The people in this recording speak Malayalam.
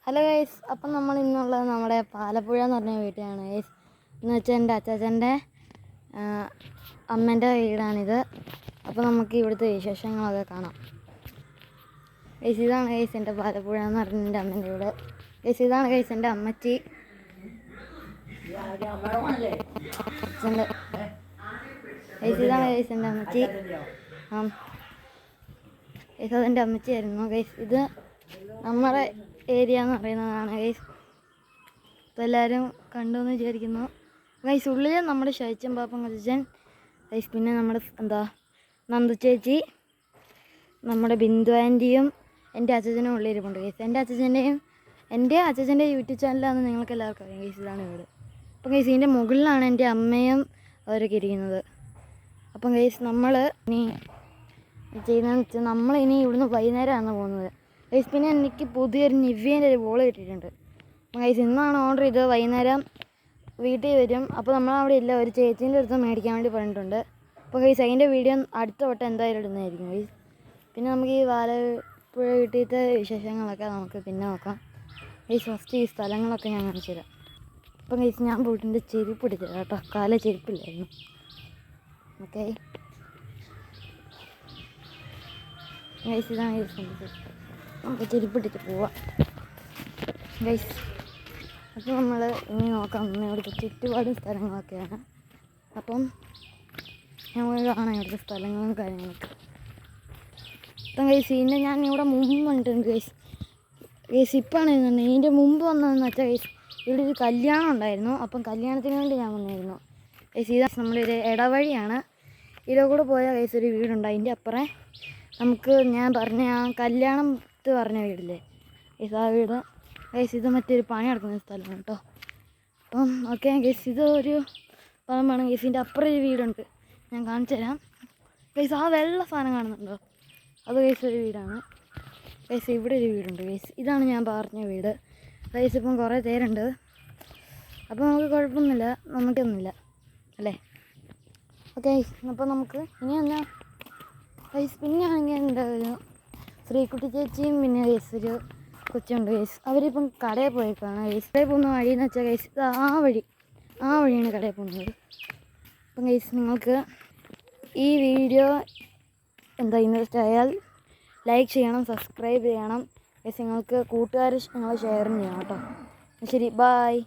ഹലോ ഗൈസ്, അപ്പം നമ്മൾ ഇന്നുള്ളത് നമ്മുടെ പാലപ്പുഴ എന്ന് പറഞ്ഞ വീട്ടിലാണ് ഗൈസ്. എന്ന് വെച്ചാൽ എൻ്റെ അച്ചാച്ചൻ്റെ അമ്മേൻ്റെ വീടാണിത്. അപ്പോൾ നമുക്ക് ഇവിടുത്തെ വിശേഷങ്ങളൊക്കെ കാണാം ഗൈസ്. ഇതാണ് ഗൈസ് എൻ്റെ പാലപ്പുഴ എന്ന് പറഞ്ഞ എൻ്റെ അമ്മേൻ്റെ വീട് ഗൈസ്. ഇതാണ് ഗൈസ് എൻ്റെ അമ്മച്ചി. ഗൈസ് ഇതാണ് ഗൈസ് എൻ്റെ അമ്മച്ചി. ഗൈസ് അതെൻ്റെ അമ്മച്ചിയായിരുന്നു ഗൈസ്. ഇത് നമ്മുടെ ഏരിയ എന്ന് പറയുന്നതാണ് ഗൈസ്. ഇപ്പോൾ എല്ലാവരും കണ്ടു എന്ന് വിചാരിക്കുന്നു ഗൈസ്. ഉള്ളിൽ നമ്മുടെ ശൈച്ചൻ പാപ്പൻ കൊച്ചൻ ഗൈസ്, പിന്നെ നമ്മുടെ നന്ദു ചേച്ചി, നമ്മുടെ ബിന്ദു ആൻറ്റിയും എൻ്റെ അച്ഛനും ഉള്ളിലിരിപ്പുണ്ട് ഗൈസ്. എൻ്റെ അച്ഛൻ്റെ യൂട്യൂബ് ചാനലാണെന്ന് നിങ്ങൾക്ക് എല്ലാവർക്കും അറിയാം ഗൈസ്. ഇതാണ് വീട്. അപ്പം ഗൈസ് ഇതിൻ്റെ മുകളിലാണ് എൻ്റെ അമ്മയും അവരൊക്കെ ഇരിക്കുന്നത്. അപ്പം ഗൈസ് നമ്മൾ ഇനി ചെയ്യുന്നതെന്ന് വെച്ചാൽ നമ്മളിനി ഇവിടുന്ന് വൈകുന്നേരമാണ് പോകുന്നത് ഗൈസ്. പിന്നെ എനിക്ക് പുതിയൊരു നിവ്യേൻ്റെ ഒരു ബോൾ കിട്ടിയിട്ടുണ്ട്. അപ്പം ഗൈസ് ഇന്നാണ് ഓർഡർ ചെയ്ത്, വൈകുന്നേരം വീട്ടിൽ വരും. അപ്പോൾ നമ്മളവിടെ ഇല്ല, ഒരു ചേച്ചീൻ്റെ അടുത്ത് മേടിക്കാൻ വേണ്ടി പറഞ്ഞിട്ടുണ്ട്. അപ്പോൾ ഗൈസ് അതിൻ്റെ വീഡിയോ അടുത്ത വട്ടം എന്തായാലും ഇടുന്നതായിരിക്കും ഗൈസ്. പിന്നെ നമുക്ക് ഈ പാലപ്പുഴ വീട്ടിലത്തെ വിശേഷങ്ങളൊക്കെ നമുക്ക് പിന്നെ നോക്കാം ഗൈസ്. ഫസ്റ്റ് ഈ സ്ഥലങ്ങളൊക്കെ ഞാൻ കാണിച്ചു തരാം. അപ്പം ഗൈസ് ഞാൻ പോയിട്ടുണ്ട് ചെരുപ്പ് ഇടിച്ചത് കേട്ടോ, കാല ചെരുപ്പില്ലായിരുന്നു. ഓക്കെ ഗൈസ്, ഇതാണ് ഗൈസ് നമുക്ക് ചെരുപ്പിട്ടിട്ട് പോവാം ഗൈസ്. അപ്പോൾ നമ്മൾ ഇനി നോക്കാം ഇവിടുത്തെ ചുറ്റുപാടും സ്ഥലങ്ങളൊക്കെയാണ്. അപ്പം നമ്മൾ കാണാം ഇവിടുത്തെ സ്ഥലങ്ങളും കാര്യങ്ങളൊക്കെ. അപ്പം ഗൈസ് ഇതിൻ്റെ ഞാൻ ഇവിടെ മുമ്പ് കണ്ടിട്ടുണ്ട് ഗൈസ്. ഇപ്പോഴാണ് ഇരുന്നത്. ഇതിൻ്റെ മുമ്പ് വന്നതെന്ന് വെച്ചാൽ ഗൈസ് ഇവിടെ ഒരു കല്യാണം ഉണ്ടായിരുന്നു. അപ്പം കല്യാണത്തിന് വേണ്ടി ഞാൻ വന്നിരുന്നു ഗൈസ്. ഇതാ നമ്മളൊരു ഇടവഴിയാണ്, ഇതിലെ കൂടെ പോയാൽ ഗൈസ് ഒരു വീടുണ്ട്. അതിൻ്റെ അപ്പുറം നമുക്ക് ഞാൻ പറഞ്ഞ ആ കല്യാണത്ത് പറഞ്ഞ വീടില്ലേ ഗൈസ്, ആ വീട് ഗൈസ്. ഇത് മറ്റൊരു പണി നടക്കുന്ന സ്ഥലമാണ് കേട്ടോ. അപ്പം ഓക്കെ ഗൈസ്, ഇത് ഒരു പറമ്പാണ് ഗൈസ്. ഇതിൻ്റെ അപ്പുറം ഒരു വീടുണ്ട്, ഞാൻ കാണിച്ചു തരാം ഗൈസ്. ആ വെള്ള സാധനം കാണുന്നുണ്ടോ, അത് ഗൈസ് ഒരു വീടാണ് ഗൈസ്. ഇവിടെ ഒരു വീടുണ്ട് ഗൈസ്. ഇതാണ് ഞാൻ പറഞ്ഞ വീട് ഗൈസ്. ഇപ്പം കുറേ പേരുണ്ട്, അപ്പോൾ നമുക്ക് കുഴപ്പമൊന്നുമില്ല, നമുക്കൊന്നുമില്ല അല്ലേ. ഓക്കെ അപ്പോൾ നമുക്ക് ഇനി എന്നാ ഗൈസ്. പിന്നെ ആണെങ്കിൽ എന്താ ഒരു ശ്രീകുട്ടി ചേച്ചിയും പിന്നെ ഗൈസ് ഒരു കൊച്ചുണ്ട് ഗൈസ്. അവരിപ്പം കടയിൽ പോയേക്കാണ് ഗൈസ്. കടയിൽ പോകുന്ന വഴിയെന്ന് വെച്ചാൽ ഗൈസ് ആ വഴിയാണ് കടയിൽ പോകുന്നത്. അപ്പം ഗൈസ് നിങ്ങൾക്ക് ഈ വീഡിയോ ഇൻട്രസ്റ്റ് ആയാൽ ലൈക്ക് ചെയ്യണം, സബ്സ്ക്രൈബ് ചെയ്യണം ഗൈസ്. നിങ്ങൾക്ക് കൂട്ടുകാർ നിങ്ങൾ ഷെയറും ചെയ്യണം കേട്ടോ. ശരി, ബായ്.